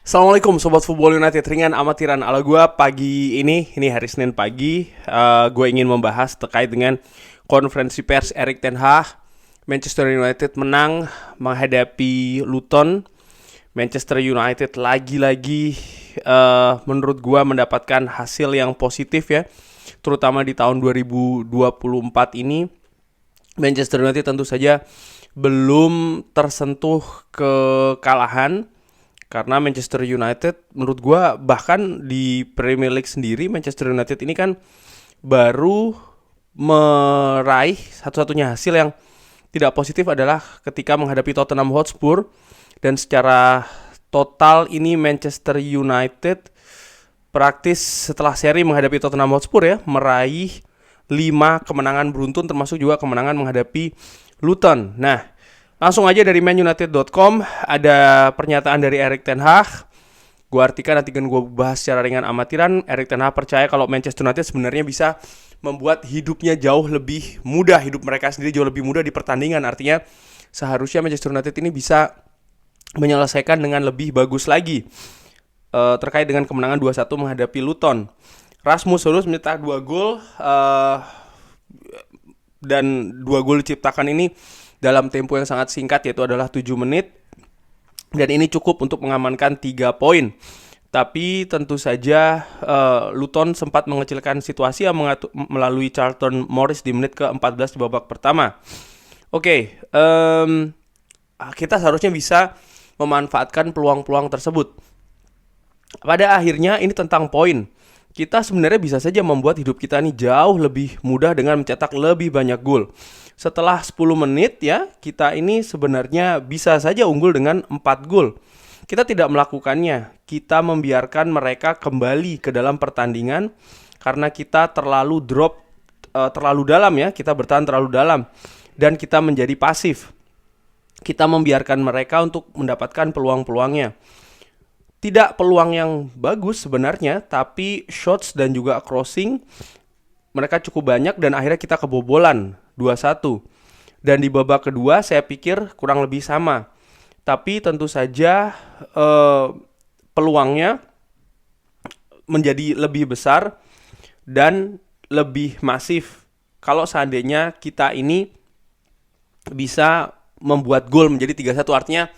Assalamualaikum Sobat Football United, ringan amatiran ala gue pagi ini hari Senin pagi. Gue ingin membahas terkait dengan konferensi pers Erik ten Hag. Manchester United menang menghadapi Luton. Manchester United lagi-lagi menurut gue mendapatkan hasil yang positif ya, terutama di tahun 2024 ini. Manchester United tentu saja belum tersentuh kekalahan, karena Manchester United menurut gue bahkan di Premier League sendiri, Manchester United ini kan baru meraih satu-satunya hasil yang tidak positif adalah ketika menghadapi Tottenham Hotspur. Dan secara total ini Manchester United praktis setelah seri menghadapi Tottenham Hotspur ya, meraih 5 kemenangan beruntun, termasuk juga kemenangan menghadapi Luton. Nah, langsung aja dari manunited.com ada pernyataan dari Erik ten Hag. Gue artikan, nanti kan gue bahas secara ringan amatiran. Erik ten Hag percaya kalau Manchester United sebenarnya bisa membuat hidupnya jauh lebih mudah, hidup mereka sendiri jauh lebih mudah di pertandingan. Artinya seharusnya Manchester United ini bisa menyelesaikan dengan lebih bagus lagi terkait dengan kemenangan 2-1 menghadapi Luton. Rasmus Højlund mencetak 2 gol dan 2 gol diciptakan ini dalam tempo yang sangat singkat, yaitu adalah 7 menit. Dan ini cukup untuk mengamankan 3 poin. Tapi tentu saja Luton sempat mengecilkan situasi melalui Charlton Morris di menit ke-14 di babak pertama. Kita seharusnya bisa memanfaatkan peluang-peluang tersebut. Pada akhirnya ini tentang poin. Kita sebenarnya bisa saja membuat hidup kita ini jauh lebih mudah dengan mencetak lebih banyak gol. Setelah 10 menit ya, kita ini sebenarnya bisa saja unggul dengan 4 gol. Kita tidak melakukannya. Kita membiarkan mereka kembali ke dalam pertandingan karena kita terlalu terlalu dalam ya, kita bertahan terlalu dalam dan kita menjadi pasif. Kita membiarkan mereka untuk mendapatkan peluang-peluangnya. Tidak peluang yang bagus sebenarnya, tapi shots dan juga crossing mereka cukup banyak dan akhirnya kita kebobolan 2-1. Dan di babak kedua saya pikir kurang lebih sama. Tapi tentu saja peluangnya menjadi lebih besar dan lebih masif kalau seandainya kita ini bisa membuat gol menjadi 3-1. Artinya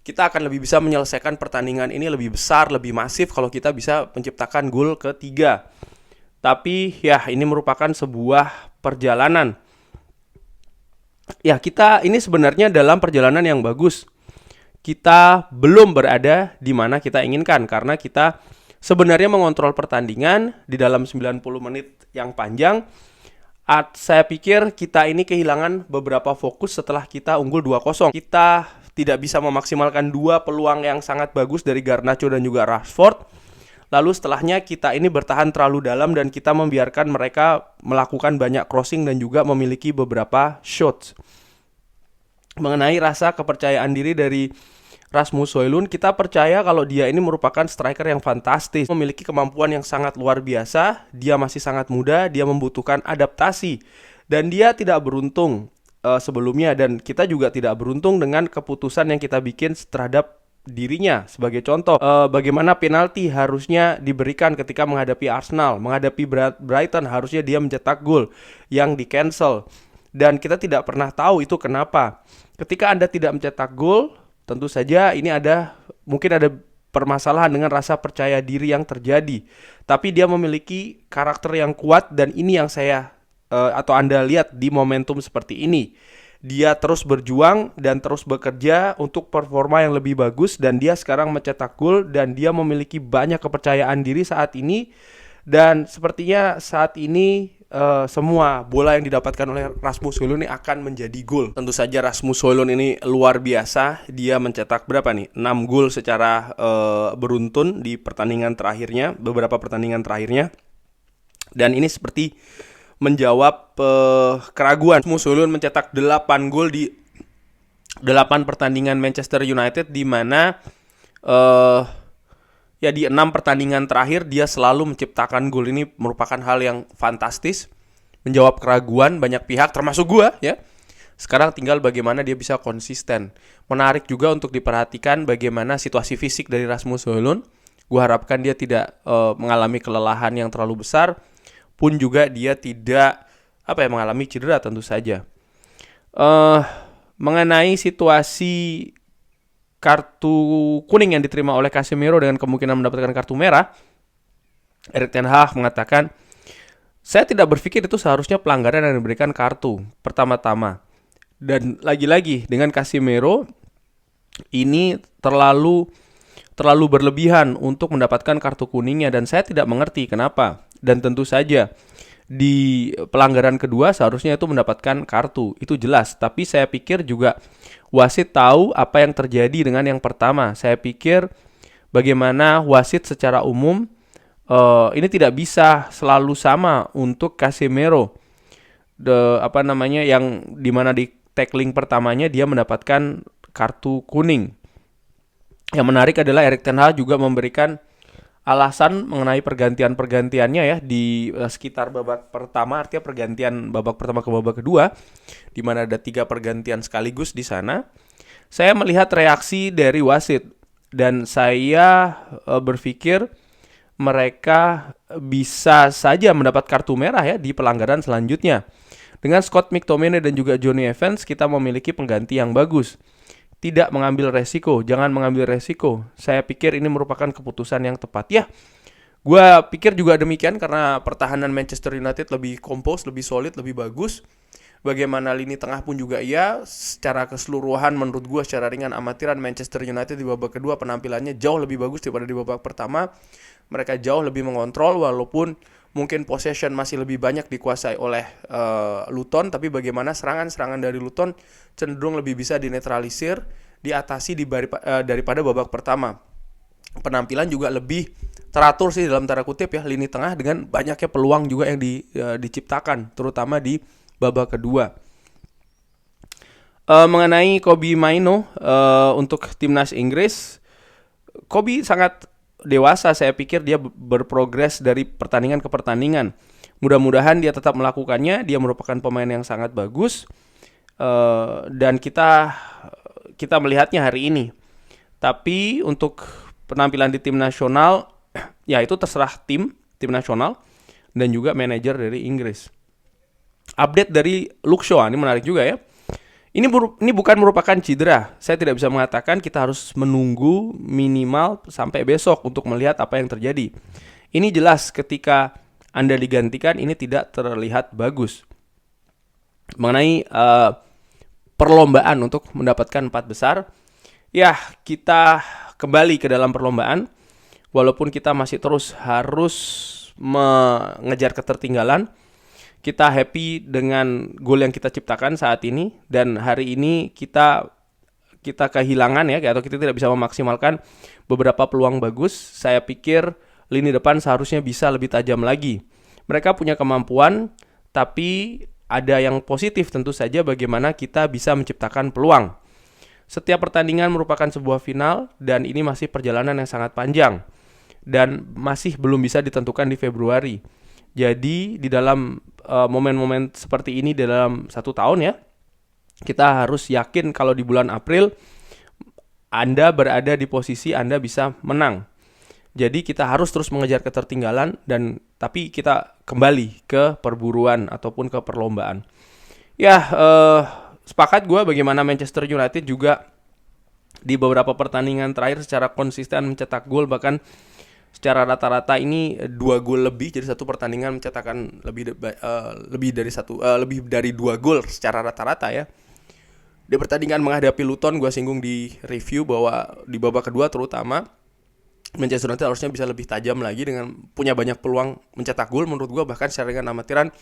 kita akan lebih bisa menyelesaikan pertandingan ini lebih besar, lebih masif kalau kita bisa menciptakan gol ketiga. Tapi ya ini merupakan sebuah perjalanan. Ya, kita ini sebenarnya dalam perjalanan yang bagus. Kita belum berada di mana kita inginkan karena kita sebenarnya mengontrol pertandingan di dalam 90 menit yang panjang. Saya pikir kita ini kehilangan beberapa fokus setelah kita unggul 2-0. Kita tidak bisa memaksimalkan 2 peluang yang sangat bagus dari Garnacho dan juga Rashford. Lalu setelahnya kita ini bertahan terlalu dalam dan kita membiarkan mereka melakukan banyak crossing dan juga memiliki beberapa shots. Mengenai rasa kepercayaan diri dari Rasmus Højlund, kita percaya kalau dia ini merupakan striker yang fantastis, memiliki kemampuan yang sangat luar biasa. Dia masih sangat muda, dia membutuhkan adaptasi dan dia tidak beruntung sebelumnya, dan kita juga tidak beruntung dengan keputusan yang kita bikin terhadap dirinya. Sebagai contoh, bagaimana penalti harusnya diberikan ketika menghadapi Arsenal, menghadapi Brighton harusnya dia mencetak gol yang di cancel, dan kita tidak pernah tahu itu kenapa. Ketika Anda tidak mencetak gol, tentu saja ini mungkin ada permasalahan dengan rasa percaya diri yang terjadi. Tapi dia memiliki karakter yang kuat, dan ini yang atau Anda lihat di momentum seperti ini. Dia terus berjuang dan terus bekerja untuk performa yang lebih bagus, dan dia sekarang mencetak gol dan dia memiliki banyak kepercayaan diri saat ini. Dan sepertinya saat ini semua bola yang didapatkan oleh Rasmus Højlund ini akan menjadi gol. Tentu saja Rasmus Højlund ini luar biasa. Dia mencetak berapa nih? 6 gol secara beruntun di pertandingan terakhirnya, beberapa pertandingan terakhirnya. Dan ini seperti menjawab keraguan. Rasmus Højlund mencetak 8 gol di 8 pertandingan Manchester United, di mana di 6 pertandingan terakhir dia selalu menciptakan gol. Ini merupakan hal yang fantastis, menjawab keraguan banyak pihak termasuk gua ya. Sekarang tinggal bagaimana dia bisa konsisten. Menarik juga untuk diperhatikan bagaimana situasi fisik dari Rasmus Højlund. Gue harapkan dia tidak mengalami kelelahan yang terlalu besar, pun juga dia tidak mengalami cedera tentu saja. Mengenai situasi kartu kuning yang diterima oleh Casemiro dengan kemungkinan mendapatkan kartu merah, Erik ten Hag mengatakan, saya tidak berpikir itu seharusnya pelanggaran yang diberikan kartu pertama-tama. Dan lagi-lagi dengan Casemiro ini terlalu berlebihan untuk mendapatkan kartu kuningnya, dan saya tidak mengerti kenapa. Dan tentu saja di pelanggaran kedua seharusnya itu mendapatkan kartu, itu jelas. Tapi saya pikir juga wasit tahu apa yang terjadi dengan yang pertama. Saya pikir bagaimana wasit secara umum ini tidak bisa selalu sama untuk Casemiro. Yang dimana di tackling pertamanya dia mendapatkan kartu kuning. Yang menarik adalah Erik ten Hag juga memberikan alasan mengenai pergantiannya ya di sekitar babak pertama, artinya pergantian babak pertama ke babak kedua, di mana ada 3 pergantian sekaligus di sana. Saya melihat reaksi dari wasit dan saya berpikir mereka bisa saja mendapat kartu merah ya di pelanggaran selanjutnya. Dengan Scott McTominay dan juga Jonny Evans, kita memiliki pengganti yang bagus. Tidak mengambil resiko, jangan mengambil resiko. Saya pikir ini merupakan keputusan yang tepat. Ya, gue pikir juga demikian karena pertahanan Manchester United lebih kompos, lebih solid, lebih bagus. Bagaimana lini tengah pun juga secara keseluruhan menurut gue secara ringan amatiran Manchester United di babak kedua penampilannya jauh lebih bagus daripada di babak pertama. Mereka jauh lebih mengontrol walaupun mungkin possession masih lebih banyak dikuasai oleh Luton, tapi bagaimana serangan-serangan dari Luton cenderung lebih bisa dinetralisir, diatasi daripada babak pertama. Penampilan juga lebih teratur sih dalam tanda kutip ya lini tengah, dengan banyaknya peluang juga yang diciptakan terutama di babak kedua. Mengenai Kobbie Mainoo untuk timnas Inggris, Kobbie sangat dewasa, saya pikir dia berprogres dari pertandingan ke pertandingan. Mudah-mudahan dia tetap melakukannya. Dia merupakan pemain yang sangat bagus dan kita melihatnya hari ini. Tapi untuk penampilan di tim nasional, ya itu terserah tim nasional dan juga manajer dari Inggris. Update dari Luke Shaw, ini menarik juga ya. Ini bukan merupakan cedera. Saya tidak bisa mengatakan, kita harus menunggu minimal sampai besok untuk melihat apa yang terjadi. Ini jelas ketika Anda digantikan ini tidak terlihat bagus. Mengenai perlombaan untuk mendapatkan 4 besar, ya kita kembali ke dalam perlombaan. Walaupun kita masih terus harus mengejar ketertinggalan, kita happy dengan gol yang kita ciptakan saat ini, dan hari ini kita kehilangan ya, atau kita tidak bisa memaksimalkan beberapa peluang bagus. Saya pikir lini depan seharusnya bisa lebih tajam lagi. Mereka punya kemampuan, tapi ada yang positif tentu saja bagaimana kita bisa menciptakan peluang. Setiap pertandingan merupakan sebuah final dan ini masih perjalanan yang sangat panjang dan masih belum bisa ditentukan di Februari. Jadi di dalam momen-momen seperti ini dalam 1 tahun ya, kita harus yakin kalau di bulan April Anda berada di posisi Anda bisa menang. Jadi kita harus terus mengejar ketertinggalan, tapi kita kembali ke perburuan ataupun ke perlombaan. Ya, sepakat gue bagaimana Manchester United juga di beberapa pertandingan terakhir secara konsisten mencetak gol, bahkan secara rata-rata ini 2 gol lebih, jadi satu pertandingan mencetakkan lebih dari 2 gol secara rata-rata ya. Di pertandingan menghadapi Luton, gue singgung di review bahwa di babak kedua terutama Manchester United harusnya bisa lebih tajam lagi dengan punya banyak peluang mencetak gol. Menurut gue bahkan secara dengan amatiran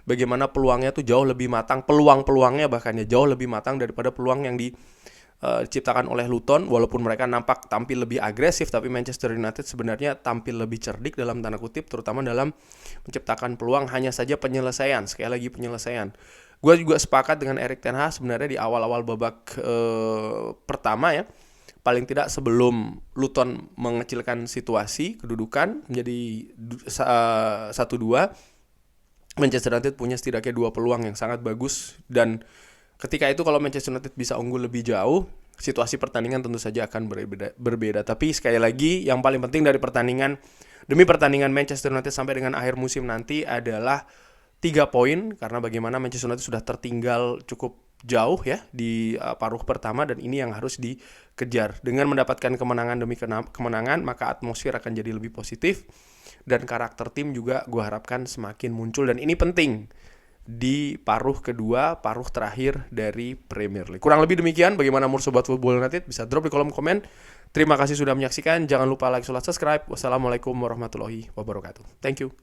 bagaimana peluangnya tuh jauh lebih matang, peluangnya bahkan ya jauh lebih matang daripada peluang yang diciptakan oleh Luton. Walaupun mereka nampak tampil lebih agresif, tapi Manchester United sebenarnya tampil lebih cerdik dalam tanda kutip, terutama dalam menciptakan peluang. Hanya saja penyelesaian, sekali lagi penyelesaian. Gue juga sepakat dengan Erik ten Hag sebenarnya di awal-awal babak pertama ya, paling tidak sebelum Luton mengecilkan situasi kedudukan menjadi 1-2, Manchester United punya setidaknya 2 peluang yang sangat bagus, dan Ketika itu kalau Manchester United bisa unggul lebih jauh, situasi pertandingan tentu saja akan berbeda. Tapi sekali lagi yang paling penting dari demi pertandingan Manchester United sampai dengan akhir musim nanti adalah 3 poin, karena bagaimana Manchester United sudah tertinggal cukup jauh ya di paruh pertama, dan ini yang harus dikejar. Dengan mendapatkan kemenangan demi kemenangan, maka atmosfer akan jadi lebih positif dan karakter tim juga gue harapkan semakin muncul, dan ini penting di paruh kedua, paruh terakhir dari Premier League. Kurang lebih demikian. Bagaimana menurut Sobat Football United? Bisa drop di kolom komen. Terima kasih sudah menyaksikan. Jangan lupa like, subscribe. Wassalamualaikum warahmatullahi wabarakatuh. Thank you.